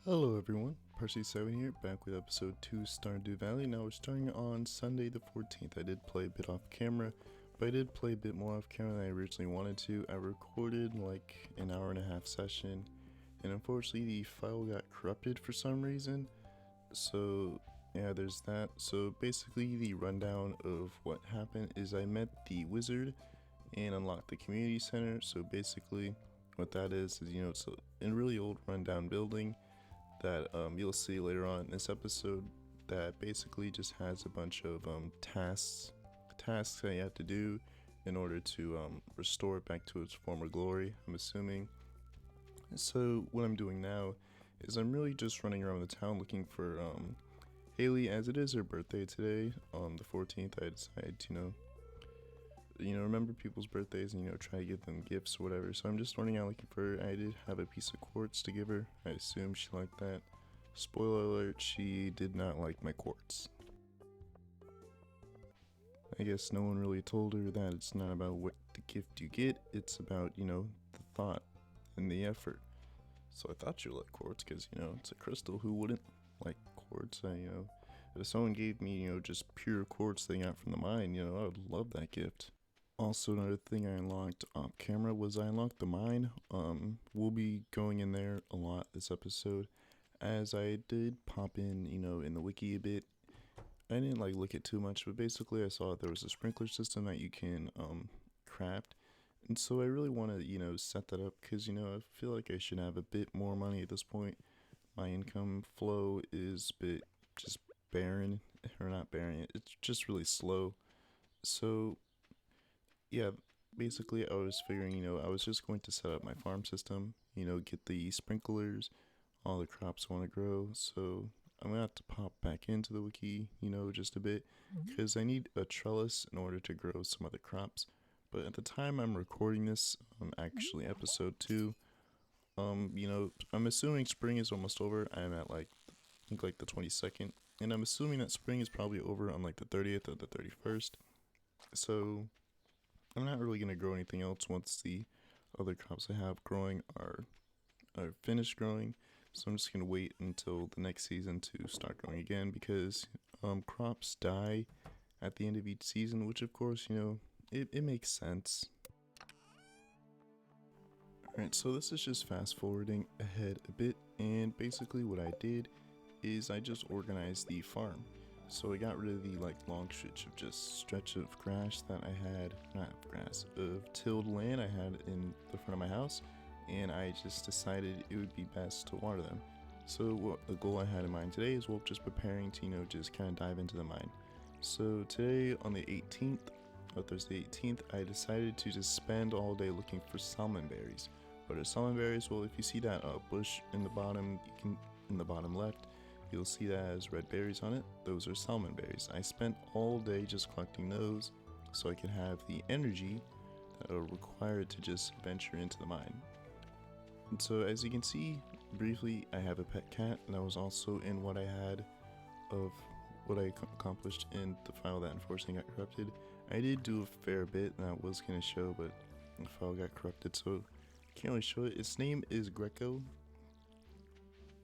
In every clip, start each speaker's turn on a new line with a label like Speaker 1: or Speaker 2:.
Speaker 1: Hello everyone, Percy7 here, back with episode 2 Stardew Valley. Now we're starting on Sunday the 14th. I did play a bit off camera, but I did play a bit more off camera than I originally wanted to. I recorded like an hour and a half session, and unfortunately the file got corrupted for some reason. So yeah, there's that. So basically the rundown of what happened is I met the wizard and unlocked the community center. So basically what that is it's a really old rundown building that you'll see later on in this episode that basically just has a bunch of tasks that you have to do in order to restore it back to its former glory, I'm assuming. So what I'm doing now is I'm really just running around the town looking for Haley, as it is her birthday today, the 14th. I decided to remember people's birthdays and try to give them gifts or whatever. So I'm just running out looking for her. I did have a piece of quartz to give her. I assume she liked that. Spoiler alert, she did not like my quartz. I guess no one really told her that it's not about what the gift you get, it's about, the thought and the effort. So I thought you liked quartz because, it's a crystal. Who wouldn't like quartz? If someone gave me, just pure quartz they got from the mine, I would love that gift. Also, another thing I unlocked off camera was I unlocked the mine. We'll be going in there a lot this episode, as I did pop in, in the wiki a bit. I didn't look at too much, but basically I saw there was a sprinkler system that you can craft, and so I really want to set that up because I feel like I should have a bit more money at this point. My income flow is a bit just barren, or not barren. It's just really slow. So yeah, basically I was figuring, I was just going to set up my farm system, get the sprinklers, all the crops I want to grow. So I'm gonna have to pop back into the wiki, just a bit, because I need a trellis in order to grow some other crops. But at the time I'm recording this, actually episode 2, I'm assuming spring is almost over. I'm at I think the 22nd, and I'm assuming that spring is probably over on the 30th or the 31st. So I'm not really going to grow anything else once the other crops I have growing are finished growing. So I'm just going to wait until the next season to start growing again, because crops die at the end of each season, which of course, it makes sense. Alright, so this is just fast forwarding ahead a bit, and basically what I did is I just organized the farm. So I got rid of the long stretch of grass that I had, not grass, of tilled land I had in the front of my house, and I just decided it would be best to water them. So what the goal I had in mind today is just preparing to just kind of dive into the mine. So today on the 18th, or Thursday 18th, I decided to just spend all day looking for salmonberries. What are salmonberries? Well, if you see that bush in the bottom, in the bottom left, you'll see that has red berries on it. Those are salmonberries. I spent all day just collecting those so I could have the energy that are required to just venture into the mine. And so as you can see, briefly, I have a pet cat, and that was also in what I had of what I accomplished in the file that unfortunately got corrupted. I did do a fair bit that I was going to show, but the file got corrupted, so I can't really show it. Its name is Greco.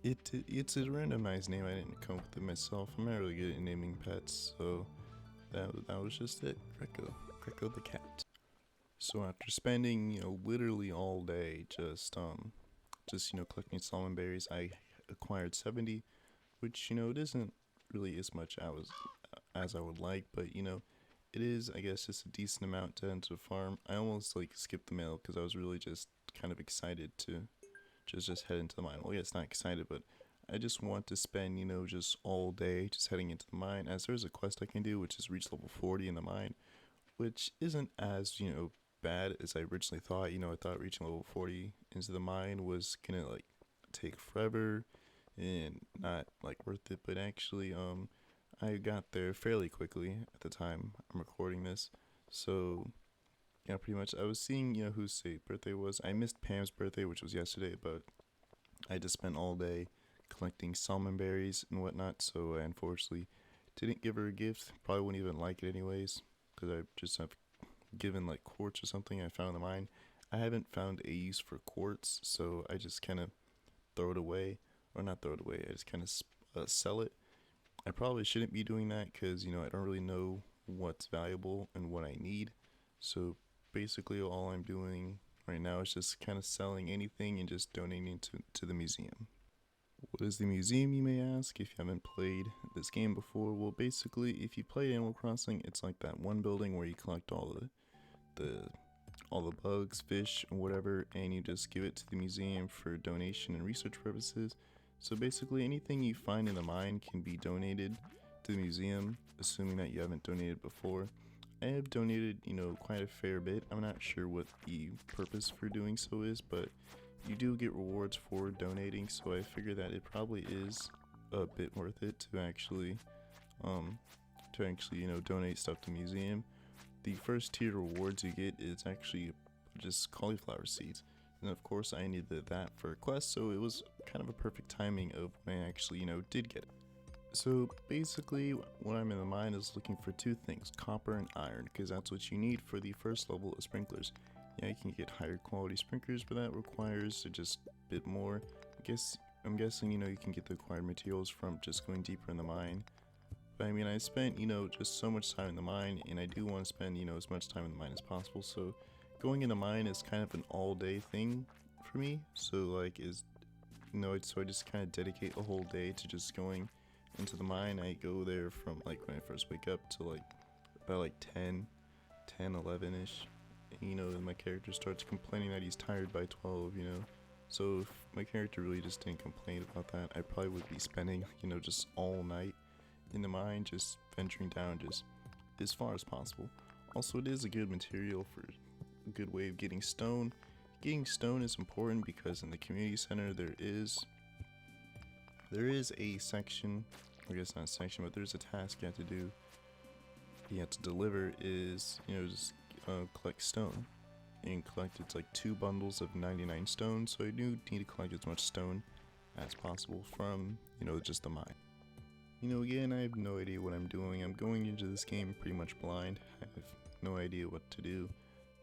Speaker 1: It's a randomized name. I didn't come up with it myself. I'm not really good at naming pets, so that was just it. Greco the cat. So after spending literally all day just collecting salmonberries, I acquired 70, which it isn't really as much as I would like, but it is, I guess, just a decent amount to enter the farm. I almost skipped the mail because I was really just kind of excited to just head into the mine. Well, yeah, it's not excited, but I just want to spend, just all day just heading into the mine, as there's a quest I can do, which is reach level 40 in the mine, which isn't as, bad as I originally thought. I thought reaching level 40 into the mine was gonna, take forever and not, worth it, but actually, I got there fairly quickly at the time I'm recording this, so yeah, pretty much. I was seeing, whose birthday was. I missed Pam's birthday, which was yesterday, but I just spent all day collecting salmonberries and whatnot, so I unfortunately didn't give her a gift. Probably wouldn't even like it anyways, because I just have given quartz or something I found in the mine. I haven't found a use for quartz, so I just kind of throw it away. or not throw it away, I just kind of sell it. I probably shouldn't be doing that because, I don't really know what's valuable and what I need. So basically, all I'm doing right now is just kind of selling anything and just donating to the museum. What is the museum, you may ask, if you haven't played this game before? Well, basically, if you play Animal Crossing, it's like that one building where you collect the all the bugs, fish, and whatever, and you just give it to the museum for donation and research purposes. So basically, anything you find in the mine can be donated to the museum, assuming that you haven't donated before. I have donated, quite a fair bit. I'm not sure what the purpose for doing so is, but you do get rewards for donating, so I figure that it probably is a bit worth it to actually, donate stuff to the museum. The first tier rewards you get is actually just cauliflower seeds. And of course I needed that for a quest, so it was kind of a perfect timing of when I actually, did get it. So basically what I'm in the mine is looking for two things, copper and iron, because that's what you need for the first level of sprinklers. Yeah, you can get higher quality sprinklers, but that requires just a bit more. I'm guessing, you can get the acquired materials from just going deeper in the mine. But I mean, I spent, just so much time in the mine, and I do want to spend, as much time in the mine as possible. So going in the mine is kind of an all-day thing for me. So like so I just kind of dedicate a whole day to just going into the mine. I go there from like when I first wake up to like about like 11ish. And my character starts complaining that he's tired by 12. So if my character really just didn't complain about that, I probably would be spending, just all night in the mine, just venturing down just as far as possible. Also, it is a good material for a good way of getting stone. Getting stone is important because in the community center there is a section, I guess not a section, but there's a task you have to do. You have to deliver is, just collect stone. And collect, it's like 2 bundles of 99 stone, so I do need to collect as much stone as possible from, just the mine. Again, I have no idea what I'm doing. I'm going into this game pretty much blind. I have no idea what to do.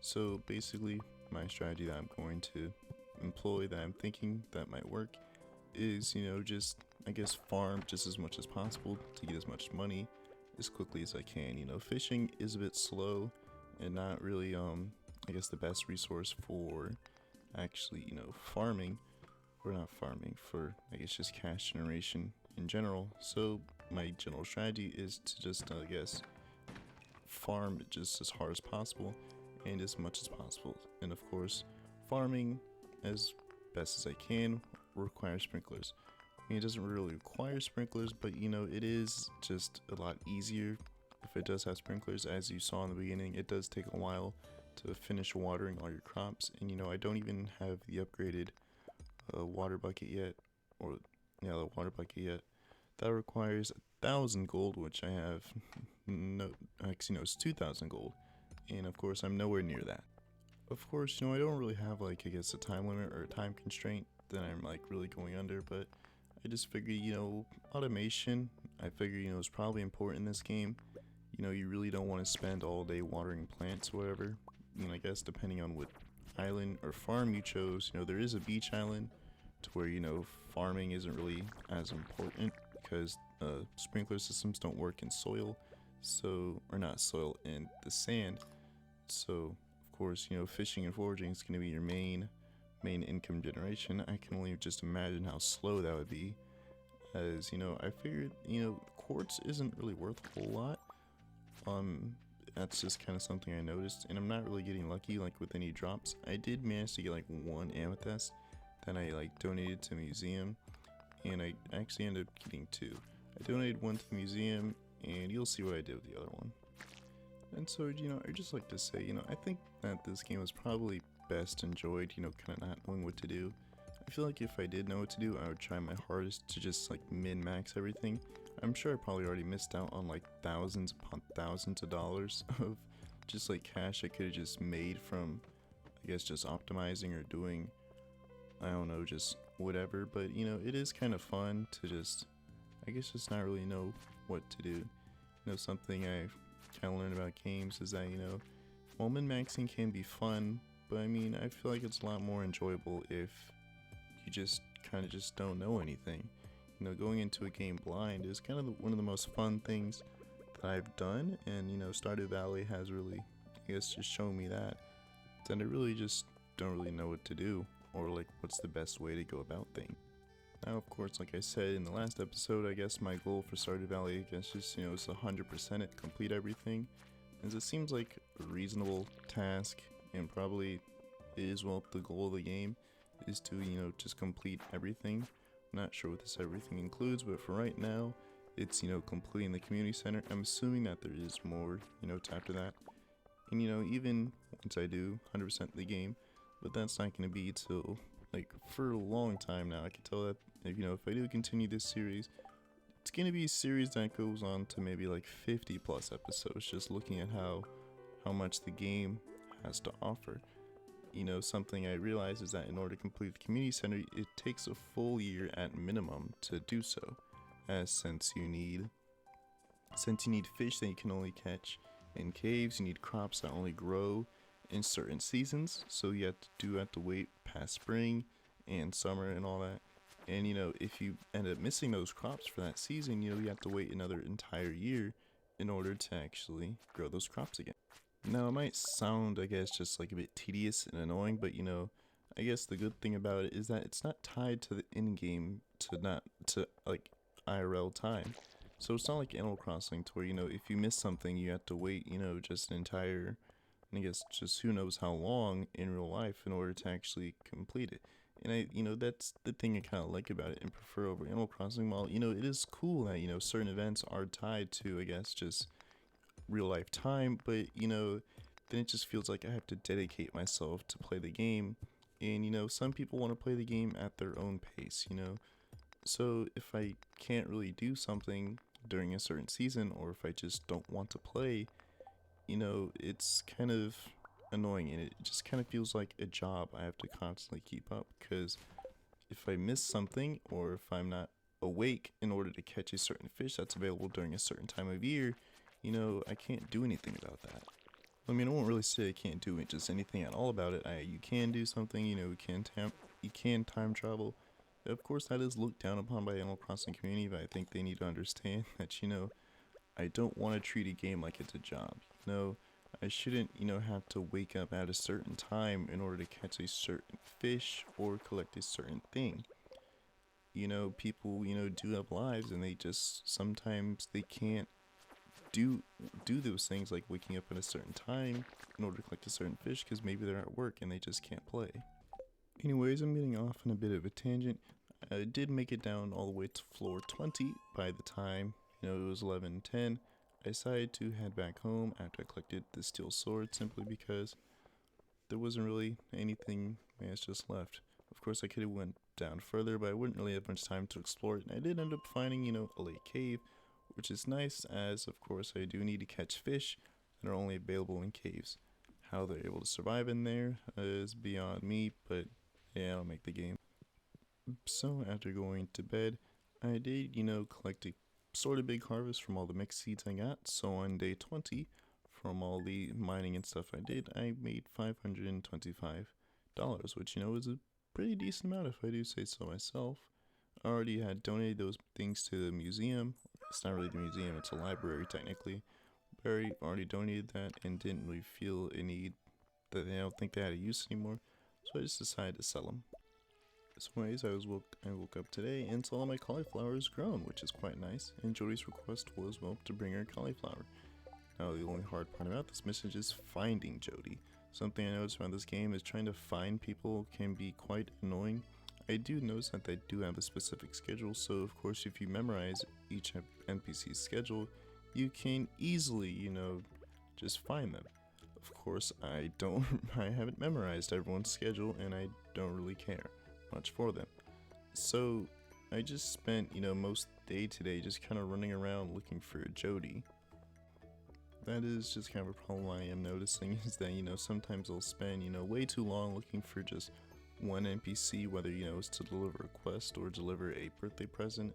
Speaker 1: So basically, my strategy that I'm going to employ, that I'm thinking that might work, is, just, I guess, farm just as much as possible to get as much money as quickly as I can. Fishing is a bit slow and not really, I guess, the best resource for actually, farming, or not farming, for, I guess, just cash generation in general. So my general strategy is to just, I guess, farm just as hard as possible and as much as possible. And of course, farming as best as I can requires sprinklers. I mean, it doesn't really require sprinklers, but it is just a lot easier if it does have sprinklers. As you saw in the beginning, it does take a while to finish watering all your crops, and I don't even have the upgraded water bucket yet, or the water bucket yet. That requires 1,000 gold, which I have no, actually no, it's 2,000 gold, and of course I'm nowhere near that. Of course, I don't really have like, I guess, a time limit or a time constraint that I'm like really going under, but I just figured, automation, I figure, is probably important in this game. You really don't want to spend all day watering plants or whatever. I guess depending on what island or farm you chose, there is a beach island to where, farming isn't really as important because sprinkler systems don't work in soil, or not soil, in the sand. So, of course, fishing and foraging is going to be your main income generation. I can only just imagine how slow that would be, as, I figured, quartz isn't really worth a whole lot. That's just kind of something I noticed, and I'm not really getting lucky like with any drops. I did manage to get like 1 amethyst that I like donated to the museum, and I actually ended up getting 2. I donated 1 to the museum, and you'll see what I did with the other one. And so, I'd just like to say, I think that this game was probably best enjoyed, kind of not knowing what to do. I feel like if I did know what to do, I would try my hardest to just like min-max everything. I'm sure I probably already missed out on like thousands upon thousands of dollars of just like cash I could have just made from, I guess, just optimizing or doing, I don't know, just whatever. But it is kind of fun to just, I guess, just not really know what to do. Something I kind of learned about games is that, while min-maxing can be fun, but I mean, I feel like it's a lot more enjoyable if you just kind of just don't know anything. You know, going into a game blind is kind of one of the most fun things that I've done, and you know, Stardew Valley has really, I guess, just shown me that. Then I really just don't really know what to do, or like what's the best way to go about things. Now, of course, like I said in the last episode, I guess my goal for Stardew Valley, I guess, just, you know, is 100% it, complete everything, as it seems like a reasonable task, and probably is, well, the goal of the game is to, you know, just complete everything. I'm not sure what this everything includes, but for right now, it's, you know, completing the community center. I'm assuming that there is more, you know, to after that. And, you know, even once I do 100% the game, but that's not going to be till, like, for a long time now. I can tell that, if, you know, if I do continue this series, it's going to be a series that goes on to maybe like 50 plus episodes, just looking at how much the game has to offer. You know, something I realize is that in order to complete the community center, it takes a full year at minimum to do so, as since you need fish that you can only catch in caves, you need crops that only grow in certain seasons, so you have to wait past spring and summer and all that. And you know, if you end up missing those crops for that season, you know, you have to wait another entire year in order to actually grow those crops again. Now, it might sound, I guess, just like a bit tedious and annoying, but you know, I guess the good thing about it is that it's not tied to the in-game to like IRL time. So it's not like Animal Crossing to where, you know, if you miss something, you have to wait, you know, just an entire, I guess, just who knows how long in real life in order to actually complete it. And you know, that's the thing I kind of like about it and prefer over Animal Crossing. While, you know, it is cool that, you know, certain events are tied to, I guess, just real life time, but, you know, then it just feels like I have to dedicate myself to play the game. And, you know, some people want to play the game at their own pace, you know. So if I can't really do something during a certain season, or if I just don't want to play, you know, it's kind of annoying, and it just kind of feels like a job I have to constantly keep up, because if I miss something, or if I'm not awake in order to catch a certain fish that's available during a certain time of year, you know, I can't do anything about that. I mean, I won't really say I can't do it, just anything at all about it. You can do something, you know, you can time travel. Of course, that is looked down upon by the Animal Crossing community, but I think they need to understand that, you know, I don't want to treat a game like it's a job. You know, I shouldn't, you know, have to wake up at a certain time in order to catch a certain fish or collect a certain thing. You know, people, you know, do have lives, and they just, sometimes they can't do those things, like waking up at a certain time in order to collect a certain fish, because maybe they're at work and they just can't play. Anyways, I'm getting off on a bit of a tangent. I did make it down all the way to floor 20 by the time, you know, it was 11:10. I decided to head back home after I collected the steel sword, simply because there wasn't really anything else just left. Of course, I could have went down further, but I wouldn't really have much time to explore it, and I did end up finding, you know, a lake cave, which is nice, as of course I do need to catch fish that are only available in caves. How they're able to survive in there is beyond me, but yeah, I'll make the game. So after going to bed, I did, you know, collect a sort of big harvest from all the mixed seeds I got. So on day 20, from all the mining and stuff I did, I made $525, which, you know, is a pretty decent amount if I do say so myself. I already had donated those things to the museum. It's not really the museum, it's a library technically. But I already donated that and didn't really feel a need that I don't think they had a use anymore. So I just decided to sell them. So anyways, I woke up today and saw my cauliflowers grown, which is quite nice. And Jody's request was, well, to bring her cauliflower. Now the only hard part about this mission is finding Jody. Something I noticed around this game is trying to find people can be quite annoying. I do notice that they do have a specific schedule, so of course if you memorize each NPC's schedule, you can easily, you know, just find them. Of course, I haven't memorized everyone's schedule, and I don't really care much for them. So I just spent, you know, most day today just kind of running around looking for Jody. That is just kind of a problem I am noticing, is that, you know, sometimes I'll spend, you know, way too long looking for just one NPC, whether, you know, it's to deliver a quest or deliver a birthday present.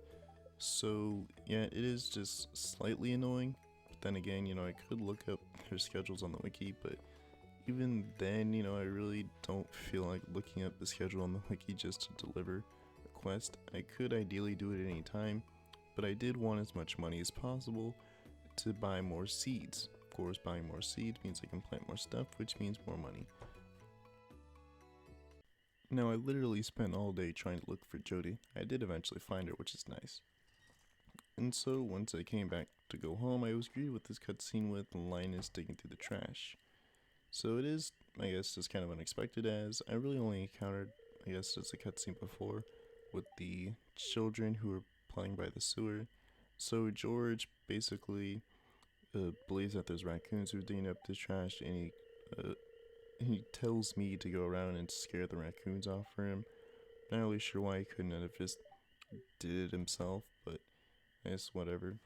Speaker 1: So yeah, it is just slightly annoying. But then again, you know, I could look up their schedules on the wiki, but even then, you know, I really don't feel like looking up the schedule on the wiki just to deliver a quest. I could ideally do it at any time, but I did want as much money as possible to buy more seeds. Of course, buying more seeds means I can plant more stuff, which means more money. Now, I literally spent all day trying to look for Jody. I did eventually find her, which is nice. And so, once I came back to go home, I was greeted with this cutscene with Linus digging through the trash. So it is, I guess, just kind of unexpected, as I really only encountered, I guess, just a cutscene before with the children who were playing by the sewer. So George basically believes that there's raccoons who are digging up the trash, and he tells me to go around and scare the raccoons off for him. Not really sure why he couldn't have just did it himself, but I guess whatever.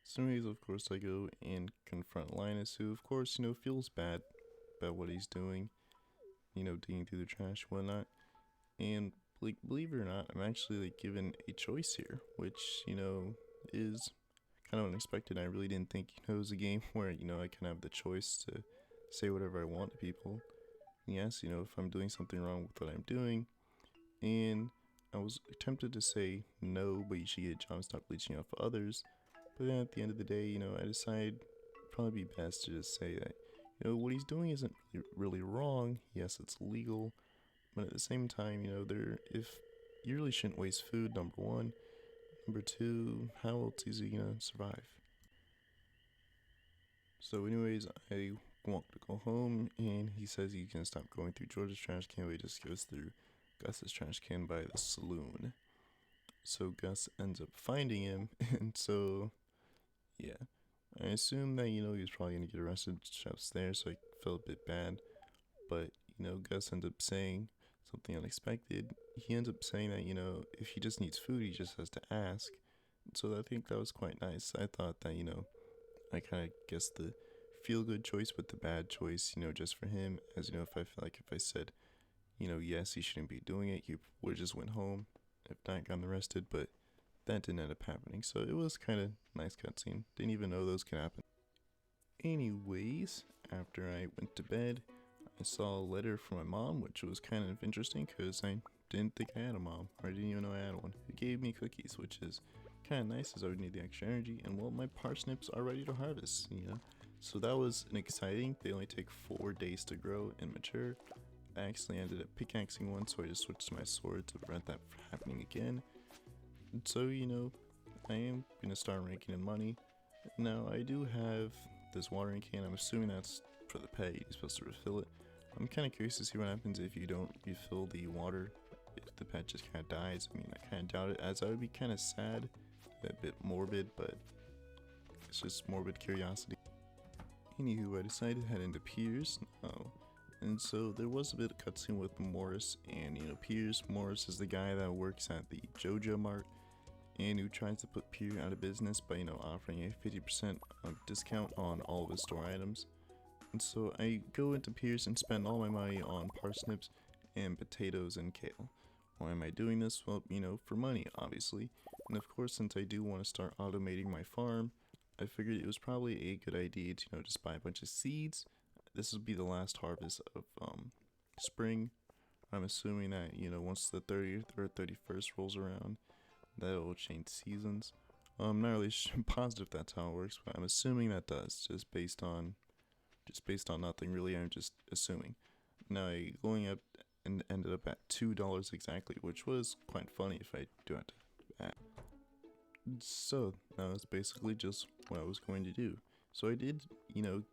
Speaker 1: So anyways, of course, I go and confront Linus, who, of course, feels bad about what he's doing, digging through the trash and whatnot. And, like, believe it or not, I'm actually, like, given a choice here, which, is kind of unexpected. I really didn't think, it was a game where, I can have the choice to say whatever I want to people. Yes, if I'm doing something wrong with what I'm doing, and I was tempted to say no, but you should get a job and stop leeching off others. But then at the end of the day, I decided it'd probably be best to just say that, what he's doing isn't really wrong. Yes, it's legal, but at the same time, if you really shouldn't waste food, number one. Number two, how else is he gonna survive? So anyways, I want to go home, and he says he can stop going through George's trash can, but he just goes through Gus's trash can by the saloon. So Gus ends up finding him, and so, yeah. I assume that, he was probably gonna get arrested just there, so I felt a bit bad. But, Gus ends up saying something unexpected. He ends up saying that, if he just needs food, he just has to ask. So I think that was quite nice. I thought that, I kind of guessed the feel good choice with the bad choice, just for him. As if I feel like if I said, yes, he shouldn't be doing it, he would have just went home, if not gotten arrested, but that didn't end up happening. So it was kind of nice cutscene. Didn't even know those could happen. Anyways, after I went to bed, I saw a letter from my mom, which was kind of interesting because I didn't think I had a mom, or I didn't even know I had one, who gave me cookies, which is kind of nice as I would need the extra energy. And well, my parsnips are ready to harvest, So that was an exciting. They only take 4 days to grow and mature. I actually ended up pickaxing one, so I just switched to my sword to prevent that from happening again. And so, I am going to start raking in money. Now, I do have this watering can. I'm assuming that's for the pet. You're supposed to refill it. I'm kind of curious to see what happens if you don't refill the water. If the pet just kind of dies. I mean, I kind of doubt it, as I would be kind of sad. A bit morbid, but it's just morbid curiosity. Anywho, I decided to head into Piers. And so there was a bit of cutscene with Morris, and Piers. Morris is the guy that works at the JoJo Mart, and who tries to put Piers out of business by offering a 50% discount on all of his store items. And so I go into Piers and spend all my money on parsnips and potatoes and kale. Why am I doing this? Well, for money, obviously. And of course, since I do want to start automating my farm, I figured it was probably a good idea to just buy a bunch of seeds. This will be the last harvest of spring. I'm assuming that once the 30th or 31st rolls around, that will change seasons. I'm not really positive that's how it works, but I'm assuming that does, just based on nothing really. I'm just assuming. Now, going up and ended up at $2 exactly, which was quite funny if I do have to add. So that was basically just what I was going to do. So I did,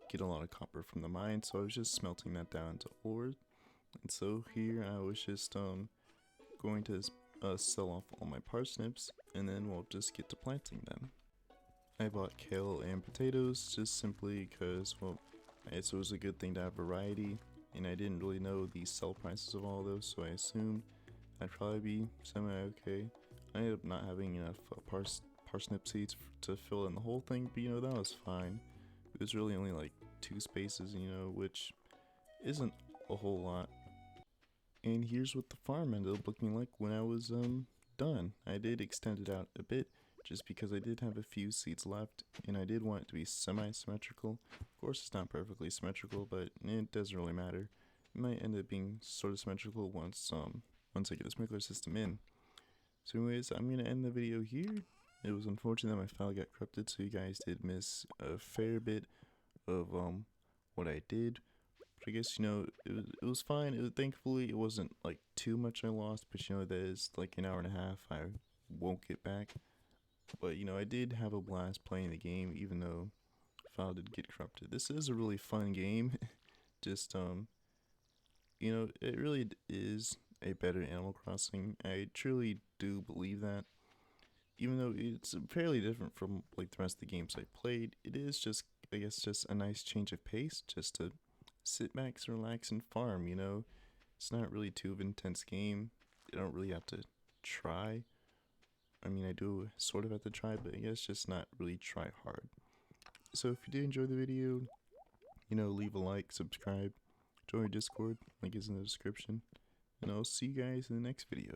Speaker 1: get a lot of copper from the mine, so I was just smelting that down to ore. And so here I was just going to sell off all my parsnips, and then we'll just get to planting them. I bought kale and potatoes just simply because, well, it was a good thing to have variety, and I didn't really know the sell prices of all those, so I assumed I'd probably be semi-okay. I ended up not having enough parsnip seeds to fill in the whole thing, but that was fine. It was really only like 2 spaces, which isn't a whole lot. And here's what the farm ended up looking like when I was done. I did extend it out a bit, just because I did have a few seeds left, and I did want it to be semi-symmetrical. Of course, it's not perfectly symmetrical, but it doesn't really matter. It might end up being sort of symmetrical once once I get the sprinkler system in. So anyways, I'm gonna end the video here. It was unfortunate that my file got corrupted, so you guys did miss a fair bit of what I did. But I guess, you know, it was fine. Thankfully it wasn't like too much I lost, but you know, that is like an hour and a half I won't get back. But you know, I did have a blast playing the game, even though the file did get corrupted. This is a really fun game. Just you know, it really is a better Animal Crossing. I truly do believe that. Even though it's fairly different from like the rest of the games I played, it is just, I guess, just a nice change of pace, just to sit back, relax, and farm. You know, it's not really too of an intense game. You don't really have to try. I mean, I do sort of have to try, but I guess just not really try hard. So if you did enjoy the video, you know, leave a like, subscribe, join our Discord, link is in the description, and I'll see you guys in the next video.